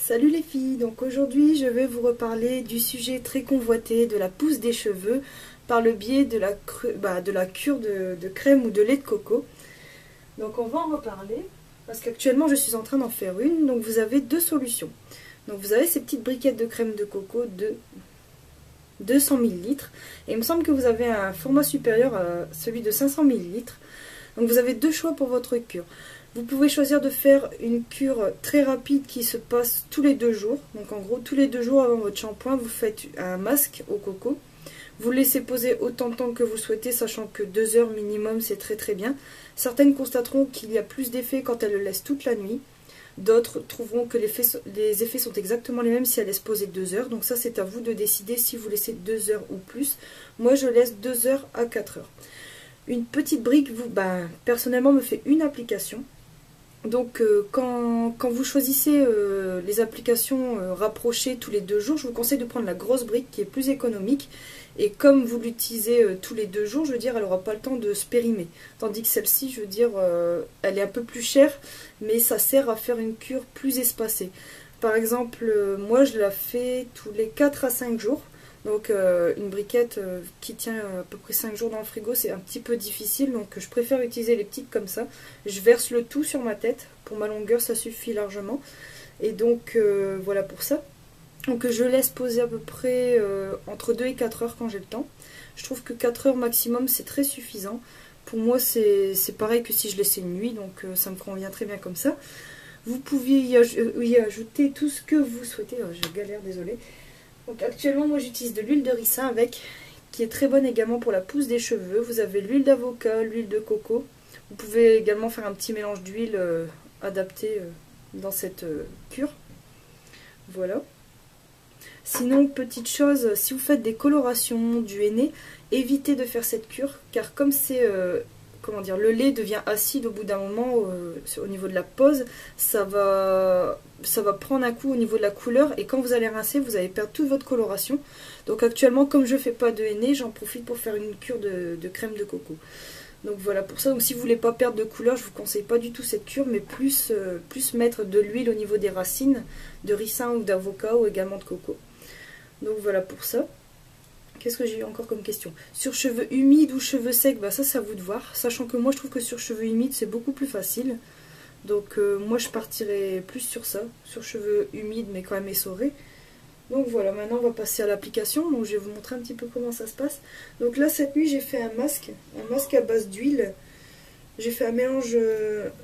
Salut les filles, donc aujourd'hui je vais vous reparler du sujet très convoité de la pousse des cheveux par le biais de la cure de crème ou de lait de coco. Donc on va en reparler parce qu'actuellement je suis en train d'en faire une, donc vous avez deux solutions. Donc vous avez ces petites briquettes de crème de coco de 200 ml et il me semble que vous avez un format supérieur à celui de 500 ml. Donc vous avez deux choix pour votre cure. Vous pouvez choisir de faire une cure très rapide qui se passe tous les 2 jours. Donc en gros, tous les 2 jours avant votre shampoing, vous faites un masque au coco. Vous le laissez poser autant de temps que vous souhaitez, sachant que 2 heures minimum, c'est très bien. Certaines constateront qu'il y a plus d'effets quand elles le laissent toute la nuit. D'autres trouveront que les effets sont exactement les mêmes si elles laissent poser 2 heures. Donc ça, c'est à vous de décider si vous laissez 2 heures ou plus. Moi, je laisse 2 heures à 4 heures. Une petite brique, personnellement, me fait une application. Donc quand vous choisissez les applications rapprochées tous les 2 jours, je vous conseille de prendre la grosse brique qui est plus économique. Et comme vous l'utilisez tous les 2 jours, je veux dire, elle n'aura pas le temps de se périmer. Tandis que celle-ci, je veux dire, elle est un peu plus chère, mais ça sert à faire une cure plus espacée. Par exemple, moi je la fais tous les 4 à 5 jours. Donc une briquette qui tient à peu près 5 jours dans le frigo, c'est un petit peu difficile, donc je préfère utiliser les petites comme ça. Je verse le tout sur ma tête, pour ma longueur ça suffit largement. Et donc voilà pour ça. Donc je laisse poser à peu près entre 2 et 4 heures quand j'ai le temps. Je trouve que 4 heures maximum c'est très suffisant. Pour moi c'est pareil que si je laissais une nuit, donc ça me convient très bien comme ça. Vous pouvez y ajouter tout ce que vous souhaitez. Oh, je galère, désolée. Donc actuellement moi j'utilise de l'huile de ricin avec, qui est très bonne également pour la pousse des cheveux. Vous avez l'huile d'avocat, l'huile de coco. Vous pouvez également faire un petit mélange d'huile adapté dans cette cure. Voilà. Sinon, petite chose, si vous faites des colorations, du henné, évitez de faire cette cure, car comme c'est comment dire, le lait devient acide au bout d'un moment au niveau de la pose, ça va prendre un coup au niveau de la couleur, et quand vous allez rincer, vous allez perdre toute votre coloration. Donc actuellement, comme je ne fais pas de henné, j'en profite pour faire une cure de crème de coco. Donc voilà pour ça. Donc si vous voulez pas perdre de couleur, je vous conseille pas du tout cette cure, mais plus mettre de l'huile au niveau des racines, de ricin ou d'avocat ou également de coco. Donc voilà pour ça. Qu'est-ce que j'ai eu encore comme question? Sur cheveux humides ou cheveux secs, ça c'est à vous de voir. Sachant que moi je trouve que sur cheveux humides c'est beaucoup plus facile. Donc moi je partirais plus sur ça. Sur cheveux humides mais quand même essorés. Donc voilà, maintenant on va passer à l'application. Donc je vais vous montrer un petit peu comment ça se passe. Donc là cette nuit j'ai fait un masque à base d'huile. J'ai fait un mélange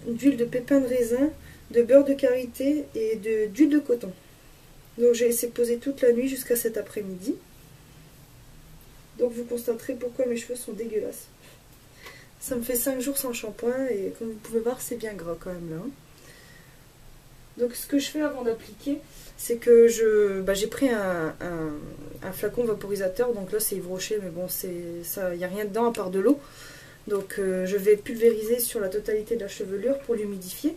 d'huile de pépins de raisin, de beurre de karité et d'huile de coton. Donc j'ai laissé poser toute la nuit jusqu'à cet après-midi. Donc vous constaterez pourquoi mes cheveux sont dégueulasses. Ça me fait 5 jours sans shampoing et comme vous pouvez voir c'est bien gras quand même là. Donc ce que je fais avant d'appliquer, c'est que j'ai pris un flacon vaporisateur. Donc là c'est Yves Rocher, mais bon il n'y a rien dedans à part de l'eau. Donc je vais pulvériser sur la totalité de la chevelure pour l'humidifier.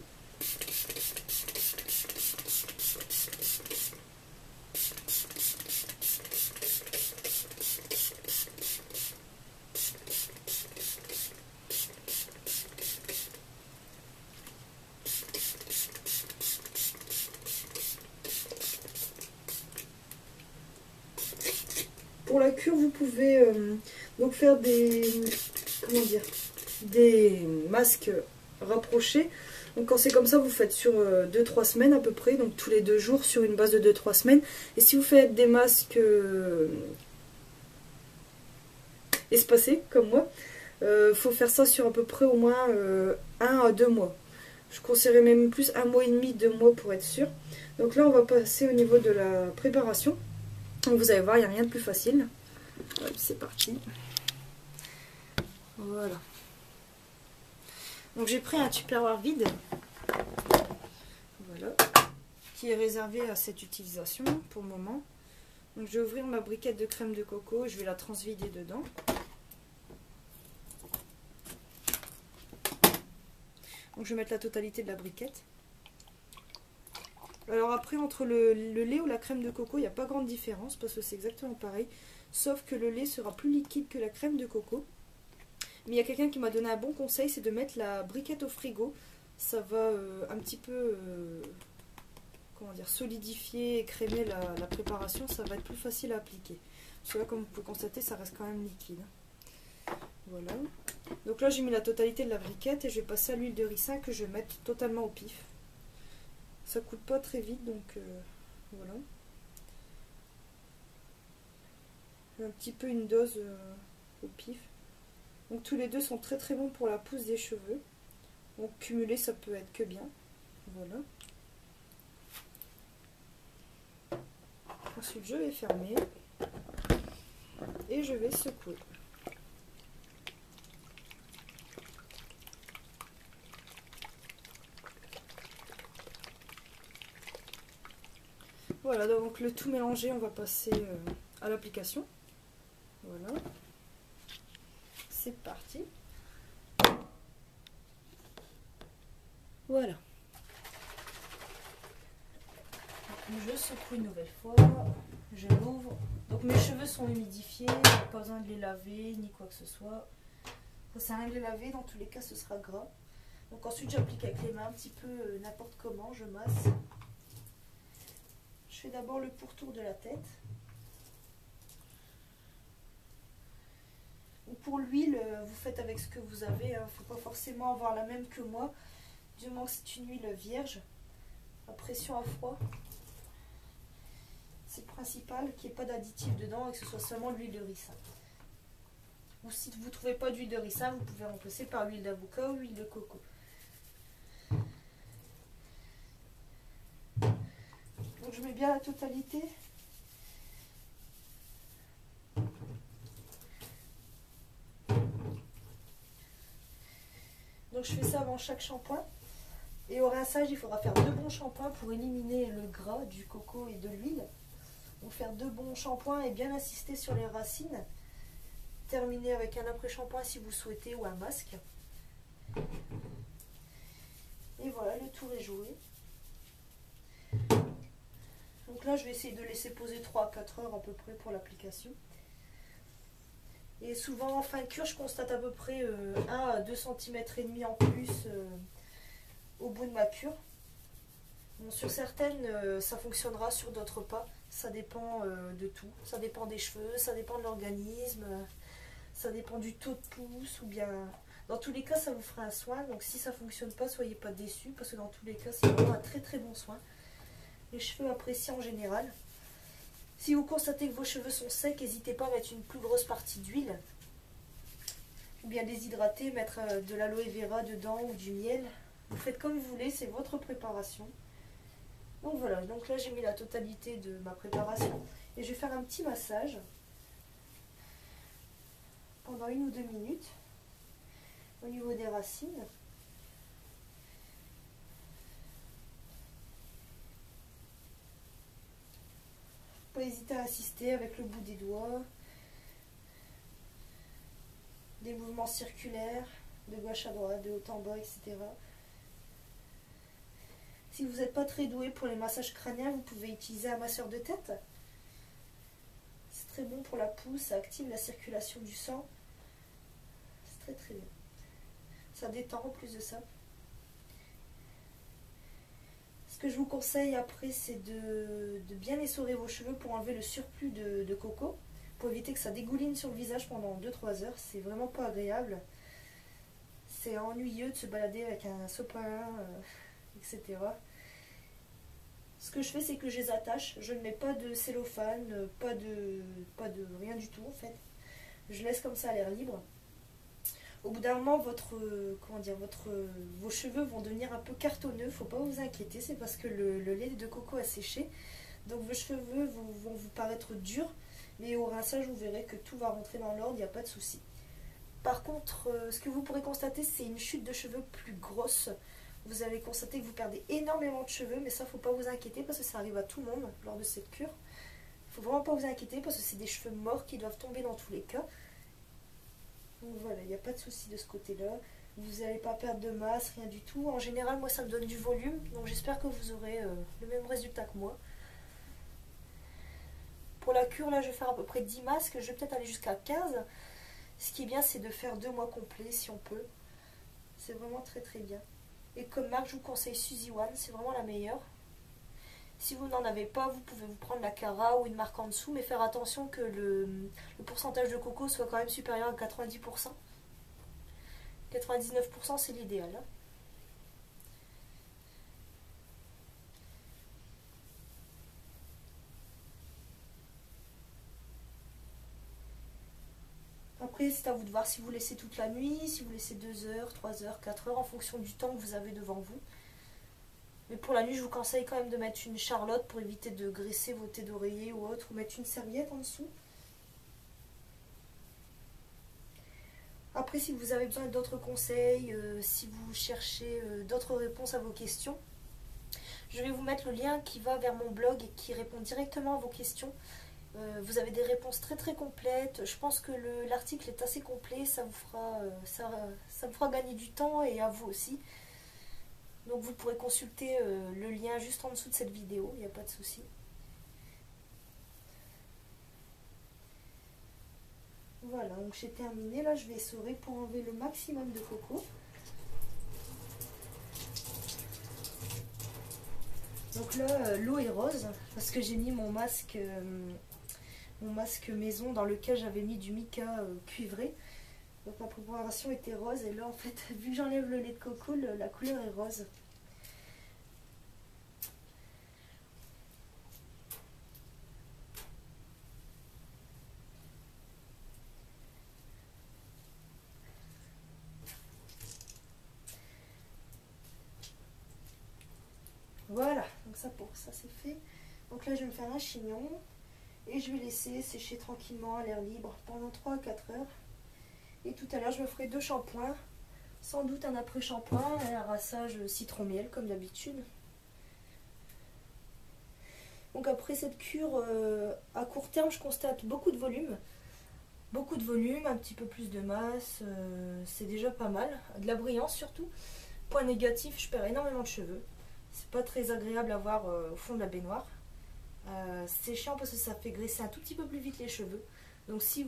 Pour la cure, vous pouvez donc faire des masques rapprochés. Donc quand c'est comme ça, vous faites sur 2-3 semaines à peu près, donc tous les 2 jours sur une base de 2-3 semaines. Et si vous faites des masques espacés comme moi, faut faire ça sur à peu près au moins 1 à 2 mois. Je conseillerais même plus 1 mois et demi, 2 mois pour être sûr. Donc là on va passer au niveau de la préparation. Donc vous allez voir, il n'y a rien de plus facile. C'est parti. Voilà. Donc j'ai pris un tupperware vide. Voilà. Qui est réservé à cette utilisation pour le moment. Donc je vais ouvrir ma briquette de crème de coco. Je vais la transvider dedans. Donc je vais mettre la totalité de la briquette. Alors après, entre le lait ou la crème de coco, il n'y a pas grande différence parce que c'est exactement pareil. Sauf que le lait sera plus liquide que la crème de coco. Mais il y a quelqu'un qui m'a donné un bon conseil, c'est de mettre la briquette au frigo. Ça va un petit peu comment dire, solidifier et crémer la préparation, ça va être plus facile à appliquer. Parce que là, comme vous pouvez constater, ça reste quand même liquide. Voilà. Donc là, j'ai mis la totalité de la briquette et je vais passer à l'huile de ricin que je vais mettre totalement au pif. Ça coule pas très vite, donc voilà. Un petit peu une dose au pif. Donc tous les deux sont très très bons pour la pousse des cheveux. Donc cumuler, ça peut être que bien. Voilà. Ensuite, je vais fermer et je vais secouer. Voilà, donc le tout mélangé, on va passer à l'application. Voilà. C'est parti. Voilà. Je secoue une nouvelle fois. Je l'ouvre. Donc mes cheveux sont humidifiés. Pas besoin de les laver ni quoi que ce soit. Ça sert à rien de les laver. Dans tous les cas, ce sera gras. Donc ensuite, j'applique avec les mains un petit peu n'importe comment. Je masse. Je fais d'abord le pourtour de la tête. Pour l'huile, vous faites avec ce que vous avez. Il ne faut pas forcément avoir la même que moi. Du moment que c'est une huile vierge, à pression à froid. C'est le principal, qu'il n'y ait pas d'additif dedans et que ce soit seulement de l'huile de ricin. Ou si vous ne trouvez pas d'huile de ricin, vous pouvez remplacer par l'huile d'avocat ou l'huile de coco. Donc je mets bien la totalité. Donc je fais ça avant chaque shampoing. Et au rinçage, il faudra faire 2 bons shampoings pour éliminer le gras du coco et de l'huile. Donc faire 2 bons shampoings et bien insister sur les racines. Terminer avec un après-shampoing si vous souhaitez ou un masque. Et voilà, le tour est joué. Donc là, je vais essayer de laisser poser 3 à 4 heures à peu près pour l'application. Et souvent en fin de cure, je constate à peu près 1 à 2 cm et demi en plus au bout de ma cure. Bon, sur certaines, ça fonctionnera, sur d'autres pas. Ça dépend de tout. Ça dépend des cheveux, ça dépend de l'organisme, ça dépend du taux de pousse ou bien... Dans tous les cas, ça vous fera un soin. Donc si ça ne fonctionne pas, soyez pas déçus parce que dans tous les cas, c'est vraiment un très très bon soin. Les cheveux apprécient en général. Si vous constatez que vos cheveux sont secs, n'hésitez pas à mettre une plus grosse partie d'huile. Ou bien déshydrater, mettre de l'aloe vera dedans ou du miel. Vous faites comme vous voulez, c'est votre préparation. Donc voilà, donc là j'ai mis la totalité de ma préparation. Et je vais faire un petit massage pendant 1 ou 2 minutes au niveau des racines. Pas hésiter à assister avec le bout des doigts, des mouvements circulaires de gauche à droite, de haut en bas, etc. Si vous n'êtes pas très doué pour les massages crâniens, vous pouvez utiliser un masseur de tête. C'est très bon pour la pousse, ça active la circulation du sang. C'est très très bien. Ça détend en plus de ça. Ce que je vous conseille après, c'est de bien essorer vos cheveux pour enlever le surplus de coco, pour éviter que ça dégouline sur le visage pendant 2-3 heures. C'est vraiment pas agréable. C'est ennuyeux de se balader avec un sopalin, etc. Ce que je fais, c'est que je les attache. Je ne mets pas de cellophane, pas de rien du tout en fait. Je laisse comme ça à l'air libre. Au bout d'un moment, vos cheveux vont devenir un peu cartonneux. Faut pas vous inquiéter, c'est parce que le lait de coco a séché. Donc vos cheveux vont vous paraître durs, mais au rinçage, vous verrez que tout va rentrer dans l'ordre, il n'y a pas de souci. Par contre, ce que vous pourrez constater, c'est une chute de cheveux plus grosse. Vous allez constater que vous perdez énormément de cheveux, mais ça, faut pas vous inquiéter parce que ça arrive à tout le monde lors de cette cure. Faut vraiment pas vous inquiéter parce que c'est des cheveux morts qui doivent tomber dans tous les cas. Donc voilà, il n'y a pas de souci de ce côté-là. Vous n'allez pas perdre de masse, rien du tout. En général, moi, ça me donne du volume. Donc j'espère que vous aurez le même résultat que moi. Pour la cure, là, je vais faire à peu près 10 masques. Je vais peut-être aller jusqu'à 15. Ce qui est bien, c'est de faire 2 mois complets, si on peut. C'est vraiment très très bien. Et comme marque, je vous conseille Suzy One. C'est vraiment la meilleure. Si vous n'en avez pas, vous pouvez vous prendre la Cara ou une marque en dessous, mais faire attention que le pourcentage de coco soit quand même supérieur à 90%. 99% c'est l'idéal. Après, c'est à vous de voir si vous laissez toute la nuit, si vous laissez 2 heures, 3 heures, 4 heures, en fonction du temps que vous avez devant vous. Mais pour la nuit, je vous conseille quand même de mettre une charlotte pour éviter de graisser vos têtes d'oreiller ou autre, ou mettre une serviette en dessous. Après, si vous avez besoin d'autres conseils, si vous cherchez d'autres réponses à vos questions, je vais vous mettre le lien qui va vers mon blog et qui répond directement à vos questions. Vous avez des réponses très très complètes. Je pense que l'article est assez complet, ça vous fera gagner du temps et à vous aussi. Donc vous pourrez consulter le lien juste en dessous de cette vidéo, il n'y a pas de souci. Voilà, donc j'ai terminé. Là, je vais essorer pour enlever le maximum de coco. Donc là, l'eau est rose parce que j'ai mis mon masque maison dans lequel j'avais mis du mica cuivré. Donc ma préparation était rose et là, en fait, vu que j'enlève le lait de coco, la couleur est rose. Voilà, donc ça c'est fait. Donc là je vais me faire un chignon et je vais laisser sécher tranquillement à l'air libre pendant 3 à 4 heures. Et tout à l'heure je me ferai 2 shampoings, sans doute un après-shampoing et un rinçage citron-miel comme d'habitude. Donc après cette cure, à court terme je constate beaucoup de volume. Beaucoup de volume, un petit peu plus de masse, c'est déjà pas mal. De la brillance surtout. Point négatif, je perds énormément de cheveux. C'est pas très agréable à voir au fond de la baignoire. C'est chiant parce que ça fait graisser un tout petit peu plus vite les cheveux. Donc si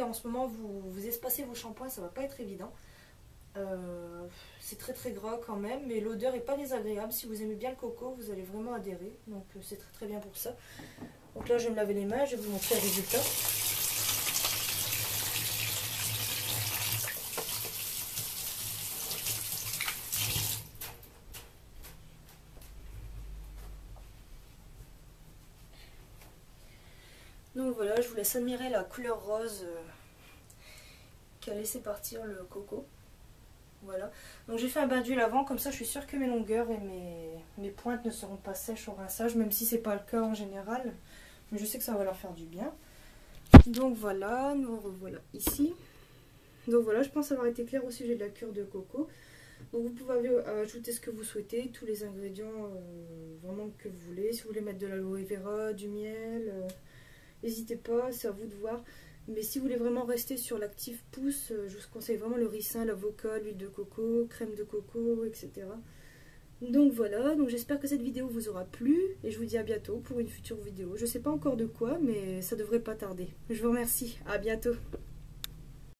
en ce moment vous espacez vos shampoings, ça va pas être évident. C'est très très gras quand même, mais l'odeur est pas désagréable. Si vous aimez bien le coco, vous allez vraiment adhérer. Donc c'est très très bien pour ça. Donc là je vais me laver les mains, je vais vous montrer le résultat. Donc voilà, je vous laisse admirer la couleur rose qui a laissé partir le coco. Voilà. Donc j'ai fait un bain d'huile avant, comme ça je suis sûre que mes longueurs et mes pointes ne seront pas sèches au rinçage, même si c'est pas le cas en général. Mais je sais que ça va leur faire du bien. Donc voilà, nous revoilà ici. Donc voilà, je pense avoir été claire au sujet de la cure de coco. Donc vous pouvez ajouter ce que vous souhaitez, tous les ingrédients vraiment que vous voulez. Si vous voulez mettre de l'aloe vera, du miel... n'hésitez pas, c'est à vous de voir. Mais si vous voulez vraiment rester sur l'actif pousse, je vous conseille vraiment le ricin, l'avocat, l'huile de coco, crème de coco, etc. Donc voilà, donc j'espère que cette vidéo vous aura plu. Et je vous dis à bientôt pour une future vidéo. Je ne sais pas encore de quoi, mais ça devrait pas tarder. Je vous remercie, à bientôt.